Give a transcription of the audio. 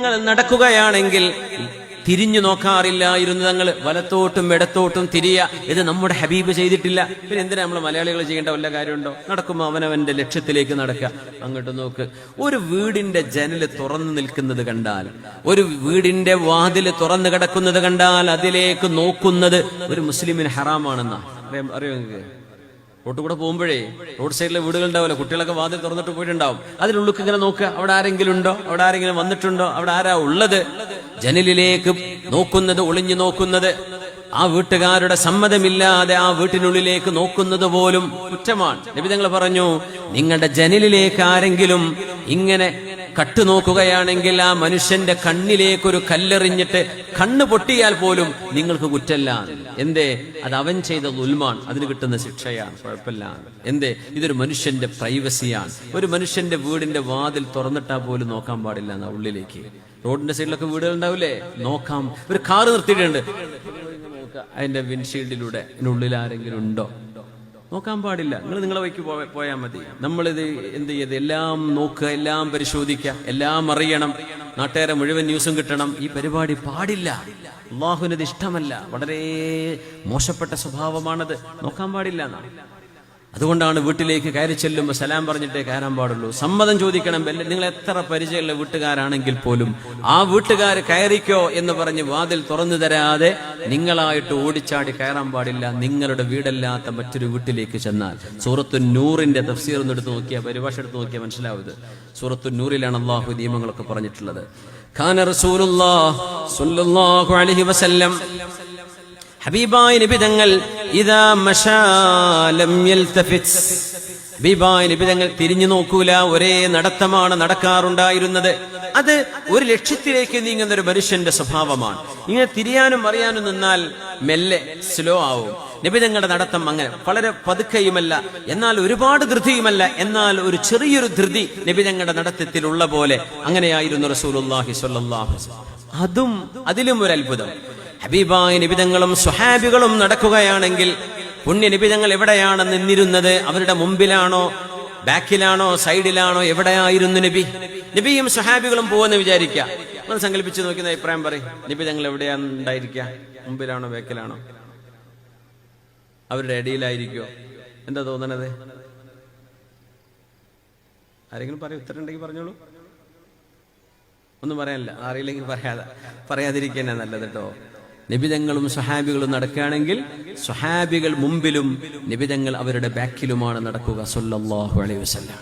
നിങ്ങൾ നടക്കുകയാണെങ്കിൽ തിരിഞ്ഞു നോക്കാറില്ലായിരുന്നു. തങ്ങൾ വലത്തോട്ടും ഇടത്തോട്ടും തിരിയ. ഇത് നമ്മുടെ ഹബീബ് ചെയ്തിട്ടില്ല. പിന്നെ എന്തിനാ നമ്മൾ മലയാളികൾ ചെയ്യേണ്ട വല്ല കാര്യമുണ്ടോ? നടക്കുമ്പോൾ അവനവന്റെ ലക്ഷ്യത്തിലേക്ക് നടക്കുക. അങ്ങോട്ട് നോക്ക്. ഒരു വീടിന്റെ ജനല് തുറന്നു നിൽക്കുന്നത് കണ്ടാൽ, ഒരു വീടിന്റെ വാതില് തുറന്നു കിടക്കുന്നത് കണ്ടാൽ അതിലേക്ക് നോക്കുന്നത് ഒരു മുസ്ലിമിന് ഹറാമാണെന്നാ അറിയോ? നിങ്ങൾക്ക് റോട്ട് കൂടെ പോകുമ്പോഴേ റോഡ് സൈഡിലെ വീടുകൾ ഉണ്ടാവില്ല, കുട്ടികളൊക്കെ വാതിൽ തുറന്നിട്ട് പോയിട്ടുണ്ടാവും. അതിനുള്ളിൽ ഇങ്ങനെ നോക്കുക, അവിടെ ആരെങ്കിലും ഉണ്ടോ, അവിടെ ആരെങ്കിലും വന്നിട്ടുണ്ടോ, അവിടെ ആരാ ഉള്ളത്. ജനലിലേക്ക് നോക്കുന്നത്, ഒളിഞ്ഞു നോക്കുന്നത്, ആ വീട്ടുകാരുടെ സമ്മതമില്ലാതെ ആ വീട്ടിനുള്ളിലേക്ക് നോക്കുന്നത് പോലും കുറ്റമാണ്. നബി തങ്ങൾ പറഞ്ഞു, നിങ്ങളുടെ ജനലിലേക്ക് ആരെങ്കിലും ഇങ്ങനെ കട്ടുനോക്കുകയാണെങ്കിൽ ആ മനുഷ്യന്റെ കണ്ണിലേക്കൊരു കല്ലെറിഞ്ഞിട്ട് കണ്ണ് പൊട്ടിയാൽ പോലും നിങ്ങൾക്ക് കുറ്റല്ല. എന്തേ? അത് അവൻ ചെയ്ത ദുൽമാണ്, അതിന് കിട്ടുന്ന ശിക്ഷയാണ്, കുഴപ്പമില്ല. എന്തേ? ഇതൊരു മനുഷ്യന്റെ പ്രൈവസിയാണ്. ഒരു മനുഷ്യന്റെ വീടിന്റെ വാതിൽ തുറന്നിട്ടാ പോലും നോക്കാൻ പാടില്ല എന്നാ ഉള്ളിലേക്ക്. റോഡിന്റെ സൈഡിലൊക്കെ വീടുകൾ ഉണ്ടാവില്ലേ, നോക്കാം. ഒരു കാറ് നിർത്തിയിട്ടുണ്ട്, അതിന്റെ വിൻഷീൽഡിലൂടെ ഇതിനുള്ളിൽ ആരെങ്കിലും ഉണ്ടോ നോക്കാൻ പാടില്ല. നിങ്ങളെ വഴിക്ക് പോയാൽ മതി. നമ്മളിത് എന്ത് ചെയ്ത് എല്ലാം നോക്കുക, എല്ലാം പരിശോധിക്കുക, എല്ലാം അറിയണം, നാട്ടുകാരെ മുഴുവൻ ന്യൂസും കിട്ടണം. ഈ പരിപാടി പാടില്ല. അള്ളാഹുവിനത് ഇഷ്ടമല്ല. വളരെ മോശപ്പെട്ട സ്വഭാവമാണത്. നോക്കാൻ പാടില്ല എന്നാണ്. അതുകൊണ്ടാണ് വീട്ടിലേക്ക് കയറി ചെല്ലുമ്പോൾ സലാം പറഞ്ഞിട്ടേ കയറാൻ പാടുള്ളൂ. സമ്മതം ചോദിക്കണം. നിങ്ങൾ എത്ര പരിചയമുള്ള വീട്ടുകാരാണെങ്കിൽ പോലും ആ വീട്ടുകാർ കയറിക്കോ എന്ന് പറഞ്ഞ് വാതിൽ തുറന്നു തരാതെ നിങ്ങളായിട്ട് ഓടിച്ചാടി കയറാൻ പാടില്ല. നിങ്ങളുടെ വീടല്ലാത്ത മറ്റൊരു വീട്ടിലേക്ക് ചെന്നാൽ. സൂറത്തു നൂറിന്റെ തഫ്സീർ ഒന്ന് എടുത്ത് നോക്കിയാൽ, പരിഭാഷ എടുത്ത് നോക്കിയാൽ മനസ്സിലാവുന്നത്. സൂറത്തു നൂറിലാണ് അള്ളാഹു നിയമങ്ങളൊക്കെ പറഞ്ഞിട്ടുള്ളത്. ഖാന റസൂലുള്ളാഹി സ്വല്ലല്ലാഹു അലൈഹി വസല്ലം, ഹബീബായ നബി തങ്ങൾ ഇദാ മശാ ലം യൽതഫിത്, ഹബീബായ നബി തങ്ങൾ തിരിഞ്ഞു നോക്കൂല, ഒരേ നടത്തമാണ് നടക്കാറുണ്ടായിരുന്നത്. അത് ഒരു ലക്ഷ്യത്തിലേക്ക് നീങ്ങുന്ന ഒരു മനുഷ്യന്റെ സ്വഭാവമാണ്. ഇങ്ങനെ തിരിയാനും അറിയാനും നിന്നാൽ മെല്ലെ സ്ലോ ആവും. നബി തങ്ങളുടെ നടത്തം അങ്ങനെ വളരെ പതുക്കെയുമല്ല, എന്നാൽ ഒരുപാട് ധൃതിയുമല്ല, എന്നാൽ ഒരു ചെറിയൊരു ധൃതി നബി തങ്ങളുടെ നടത്തത്തിലുള്ള പോലെ അങ്ങനെയായിരുന്നു റസൂലുള്ളാഹി സ്വല്ലല്ലാഹു അലൈഹി വസല്ലം. അതിലും ഒരു അത്ഭുതം. ഹബീബായ നിബിതങ്ങളും സ്വഹാബികളും നടക്കുകയാണെങ്കിൽ പുണ്യ നിബിതങ്ങൾ എവിടെയാണ് നിന്നിരുന്നത്? അവരുടെ മുമ്പിലാണോ, ബാക്കിലാണോ, സൈഡിലാണോ, എവിടെയായിരുന്നു നബി? നബിയും സ്വഹാബികളും പോകുമെന്ന് വിചാരിക്കുക. ഒന്ന് സങ്കല്പിച്ച് നോക്കുന്ന അഭിപ്രായം പറയും. നിബിതങ്ങൾ എവിടെയാണ് ഉണ്ടായിരിക്കുക? മുമ്പിലാണോ, ബാക്കിലാണോ, അവരുടെ ഇടയിലായിരിക്കോ? എന്താ തോന്നണത്? ആരെങ്കിലും പറയും? ഉത്തരം ഉണ്ടെങ്കിൽ പറഞ്ഞോളൂ. ഒന്നും പറയാനില്ല, അറിയില്ലെങ്കിൽ പറയാതിരിക്കാനാ നല്ലത് കേട്ടോ. നിബിതങ്ങളും സ്വഹാബികളും നടക്കുകയാണെങ്കിൽ സ്വഹാബികൾ മുമ്പിലും നിബിതങ്ങൾ അവരുടെ ബാക്കിലുമാണ് നടക്കുക. സല്ലല്ലാഹു അലൈഹി വസല്ലം.